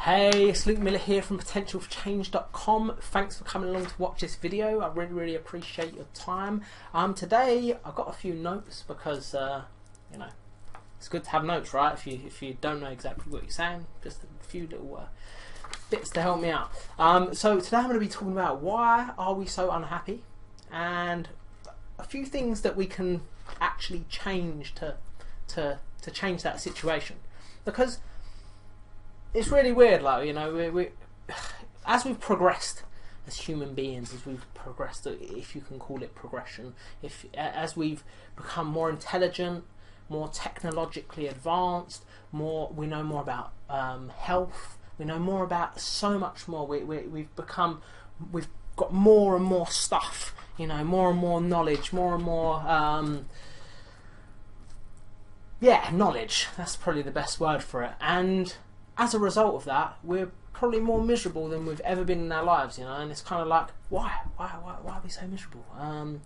Hey, it's Luke Miller here from potentialforchange.com. Thanks for coming along to watch this video. I really appreciate your time. Today I've got a few notes because you know, it's good to have notes, right? If you don't know exactly what you're saying, just a few little bits to help me out. So today I'm going to be talking about why are we so unhappy, and a few things that we can actually change to change that situation, because it's really weird. Like, you know, we as we've progressed as human beings, as we've progressed, if you can call it progression, as we've become more intelligent, more technologically advanced, we know more about health, we know more about so much more. We've got more and more stuff, you know, more and more knowledge, more and more knowledge. That's probably the best word for it. And as a result of that, we're probably more miserable than we've ever been in our lives, you know. And it's kind of like, why are we so miserable? And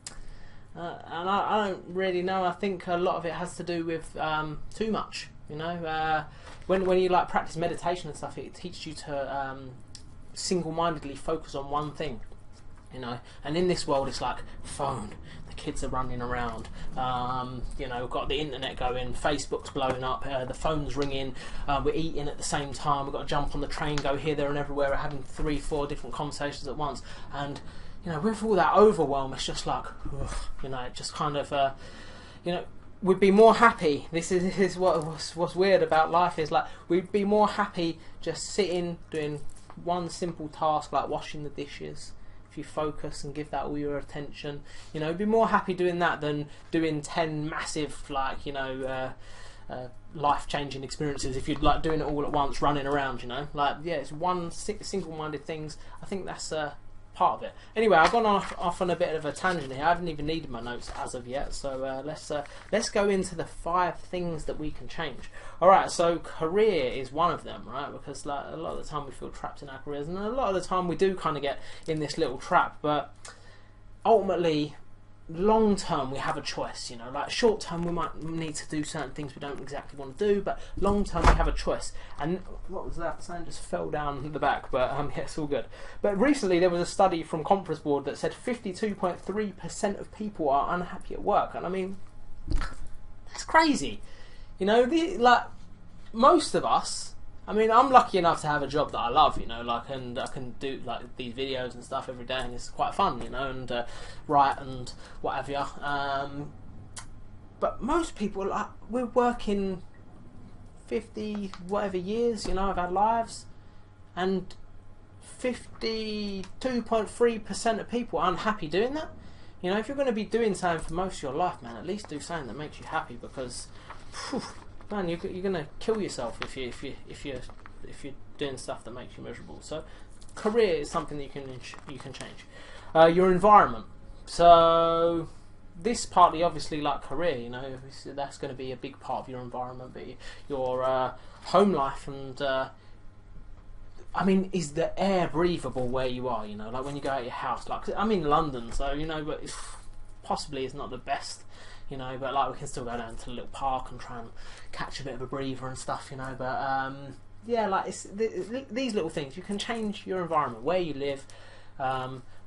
I don't really know. I think a lot of it has to do with too much, you know. When you like practice meditation and stuff, it teaches you to single-mindedly focus on one thing, you know. And in this world, it's like phone. The kids are running around. You know, we've got the internet going. Facebook's blowing up. The phone's ringing. We're eating at the same time. We've got to jump on the train, go here, there, and everywhere. We're having 3-4 different conversations at once. And you know, with all that overwhelm, it's just like, ugh, you know, it just kind of, you know, we'd be more happy. This is what's weird about life, is like we'd be more happy just sitting doing one simple task like washing the dishes. If you focus and give that all your attention, you know, be more happy doing that than doing 10 massive, like, you know, life-changing experiences. If you'd like doing it all at once, running around, you know, like, yeah, it's one single-minded things. I think that's part of it. Anyway, I've gone off on a bit of a tangent here. I haven't even needed my notes as of yet, so let's go into the 5 things that we can change. Alright, so career is one of them, right? Because like, a lot of the time we feel trapped in our careers, and a lot of the time we do kind of get in this little trap, but ultimately long term we have a choice, you know. Like short term we might need to do certain things we don't exactly want to do, but long term we have a choice. And what was that? Something just fell down the back, but yeah, it's all good. But recently there was a study from Conference Board that said 52.3% of people are unhappy at work, and I mean, that's crazy, you know. Like most of us, I mean, I'm lucky enough to have a job that I love, you know, like, and I can do like these videos and stuff every day, and it's quite fun, you know, and write and what have you. But most people, like, we're working 50 whatever years, you know, of our lives, and 52.3% of people are unhappy doing that. You know, if you're going to be doing something for most of your life, man, at least do something that makes you happy, because whew, man, you're gonna kill yourself if you're doing stuff that makes you miserable. So, career is something that you can change. Your environment. So, this partly, obviously, like career, you know, that's going to be a big part of your environment. But your home life, and I mean, is the air breathable where you are? You know, like when you go out of your house. Like, I'm in London, so you know, but possibly it's not the best. You know, but like we can still go down to a little park and try and catch a bit of a breather and stuff, you know. But yeah, like it's these little things. You can change your environment, where you live,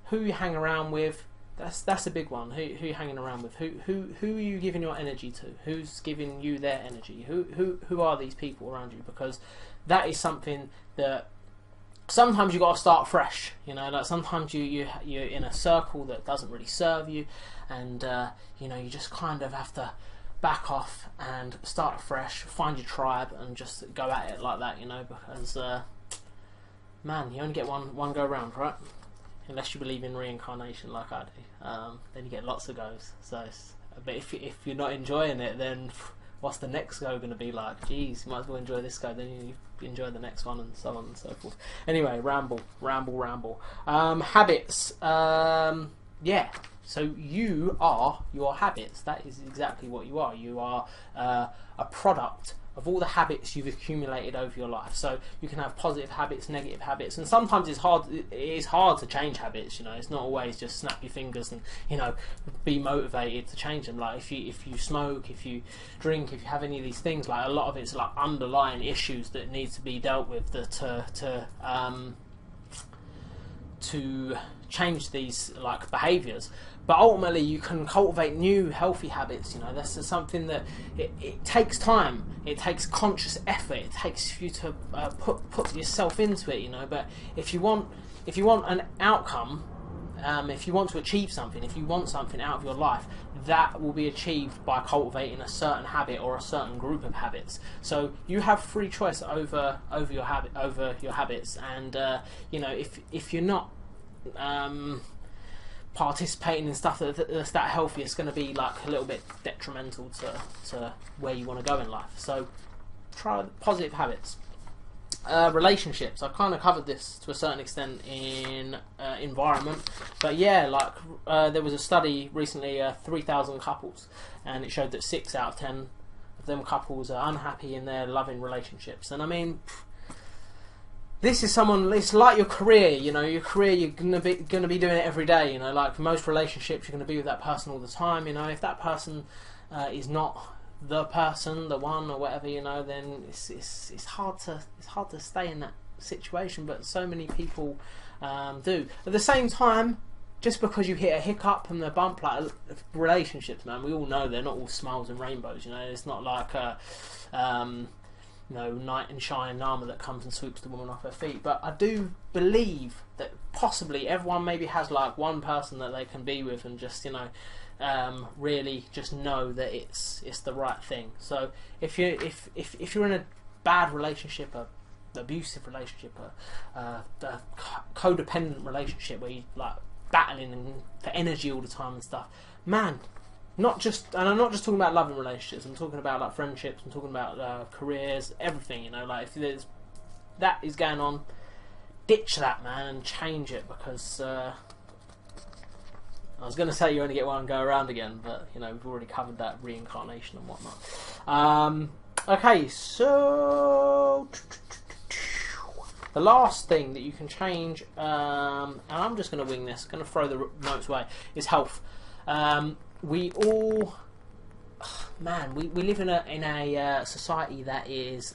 who you hang around with. That's a big one. Who you hanging around with? Who are you giving your energy to? Who's giving you their energy? Who are these people around you? Because that is something that sometimes you got to start fresh, you know. Like sometimes you're in a circle that doesn't really serve you, and you know, you just kind of have to back off and start fresh, find your tribe, and just go at it like that, you know. Because man, you only get one go round, right? Unless you believe in reincarnation like I do, then you get lots of goes. So, but if you're not enjoying it, then what's the next go going to be like? Geez, you might as well enjoy this go, then you enjoy the next one, and so on and so forth. Anyway, ramble. Habits. Yeah. So you are your habits. That is exactly what you are. You are a product of all the habits you've accumulated over your life. So you can have positive habits, negative habits, and sometimes it is hard to change habits. You know, it's not always just snap your fingers and, you know, be motivated to change them. Like if you smoke, if you drink, if you have any of these things, like a lot of it's like underlying issues that need to be dealt with to change these like behaviours. But ultimately you can cultivate new healthy habits. You know, this is something that it takes time, it takes conscious effort, it takes you to put yourself into it, you know. But if you want an outcome, if you want to achieve something, if you want something out of your life, that will be achieved by cultivating a certain habit or a certain group of habits. So you have free choice over your habits, and you know, if you're not participating in stuff that's that healthy, it's going to be like a little bit detrimental to where you want to go in life. So try positive habits. Relationships, I kind of covered this to a certain extent in environment, but yeah, like there was a study recently, 3,000 couples, and it showed that 6 out of 10 of them couples are unhappy in their loving relationships. And I mean, this is it's like your career, you know. Your career, you're gonna be doing it every day, you know. Like most relationships, you're gonna be with that person all the time, you know. If that person is not the person, the one, or whatever, you know, then it's hard to stay in that situation. But so many people do. At the same time, just because you hit a hiccup and a bump, like relationships, man, we all know they're not all smiles and rainbows. You know, it's not like you know, knight in shining armour that comes and sweeps the woman off her feet. But I do believe that possibly everyone maybe has like one person that they can be with and just, you know, really just know that it's the right thing. So if you're in a bad relationship, a abusive relationship, a codependent relationship where you like battling for energy all the time and stuff, man. And I'm not just talking about loving relationships. I'm talking about like friendships. I'm talking about careers, everything. You know, like if there's that is going on, ditch that, man, and change it. Because I was going to say you only get one and go around again, but you know we've already covered that, reincarnation and whatnot. Okay, so the last thing that you can change, and I'm just going to wing this, going to throw the notes away, is health. We all, man, we live in a society that is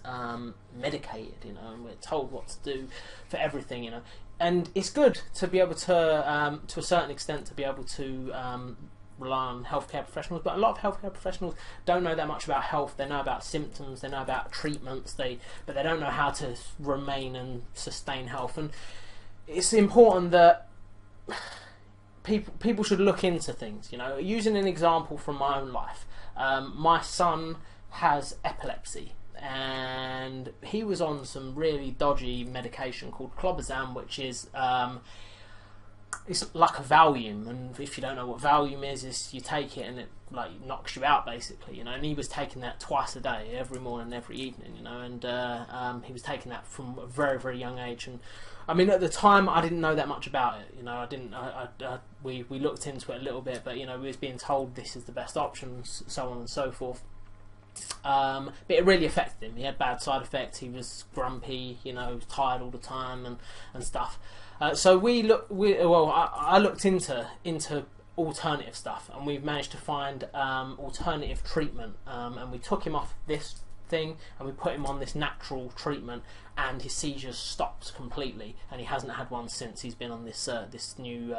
medicated, you know, and we're told what to do for everything, you know. And it's good to be able to a certain extent, to be able to rely on healthcare professionals. But a lot of healthcare professionals don't know that much about health. They know about symptoms, they know about treatments, but they don't know how to remain and sustain health. And it's important that people should look into things, you know. Using an example from my own life, my son has epilepsy, and he was on some really dodgy medication called clobazam, which is it's like a Valium, and if you don't know what Valium is you take it and it like knocks you out basically, you know. And he was taking that twice a day, every morning, every evening, you know. And he was taking that from a very, very young age. And I mean, at the time, I didn't know that much about it. You know, we looked into it a little bit, but you know, we was being told this is the best option, so on and so forth. But it really affected him. He had bad side effects. He was grumpy, you know, tired all the time and stuff. So I looked into alternative stuff, and we've managed to find alternative treatment. And we took him off this thing and we put him on this natural treatment, and his seizures stopped completely, and he hasn't had one since. He's been on this new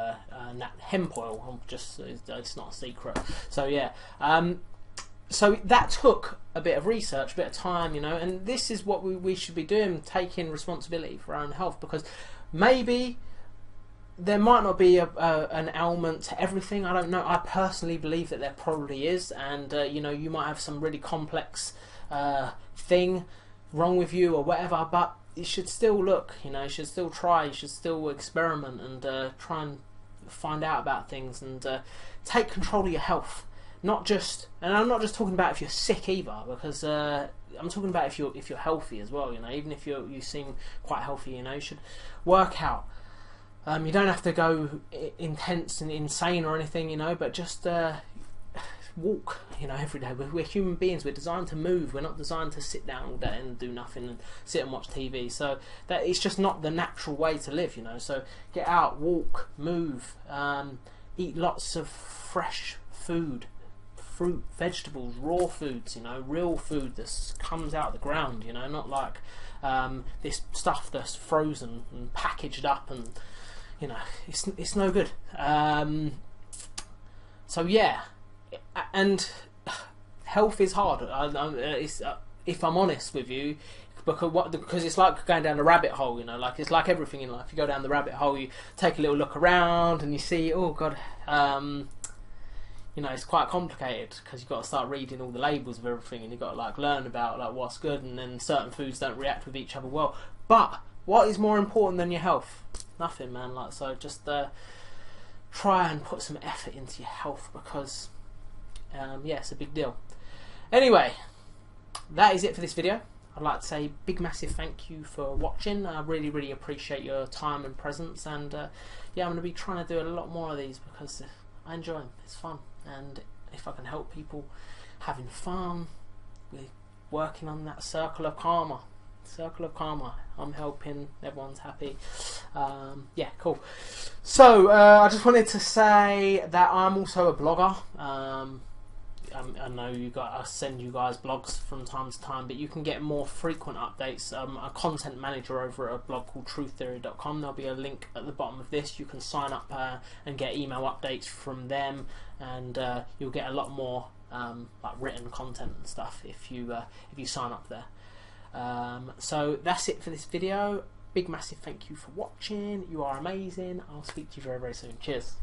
hemp oil. It's not a secret. So yeah, so that took a bit of research, a bit of time, you know. And this is what we should be doing, taking responsibility for our own health, because maybe there might not be an ailment to everything. I don't know. I personally believe that there probably is, and you know, you might have some really complex thing wrong with you or whatever, but you should still look, you know, you should still try, you should still experiment and try and find out about things, and take control of your health. Not just, and I'm not just talking about if you're sick either, because I'm talking about if you're healthy as well, you know. Even if you seem quite healthy, you know, you should work out. You don't have to go intense and insane or anything, you know, but just walk, you know, every day. We're human beings. We're designed to move. We're not designed to sit down all day and do nothing and sit and watch TV. So that it's just not the natural way to live, you know. So get out, walk, move, eat lots of fresh food, fruit, vegetables, raw foods, you know, real food that comes out of the ground, you know, not like this stuff that's frozen and packaged up, and you know, it's no good. So yeah, and health is hard. If I'm honest with you, because it's like going down a rabbit hole, you know, like it's like everything in life. You go down the rabbit hole, you take a little look around, and you see, oh god, you know, it's quite complicated because you've got to start reading all the labels of everything, and you've got to like learn about like what's good, and then certain foods don't react with each other well. But what is more important than your health? Nothing, man. Like, so just try and put some effort into your health, because yeah, it's a big deal. Anyway, that is it for this video. I'd like to say big massive thank you for watching. I really appreciate your time and presence, and yeah, I'm going to be trying to do a lot more of these because I enjoy them. It's fun, and if I can help people having fun, we're working on that circle of karma. I'm helping, everyone's happy. Yeah, cool. So I just wanted to say that I'm also a blogger. I know I send you guys blogs from time to time, but you can get more frequent updates. I'm a content manager over at a blog called truththeory.com. There'll be a link at the bottom of this. You can sign up and get email updates from them, and you'll get a lot more like written content and stuff if you sign up there. So that's it for this video. Big massive thank you for watching. You are amazing. I'll speak to you very soon. Cheers.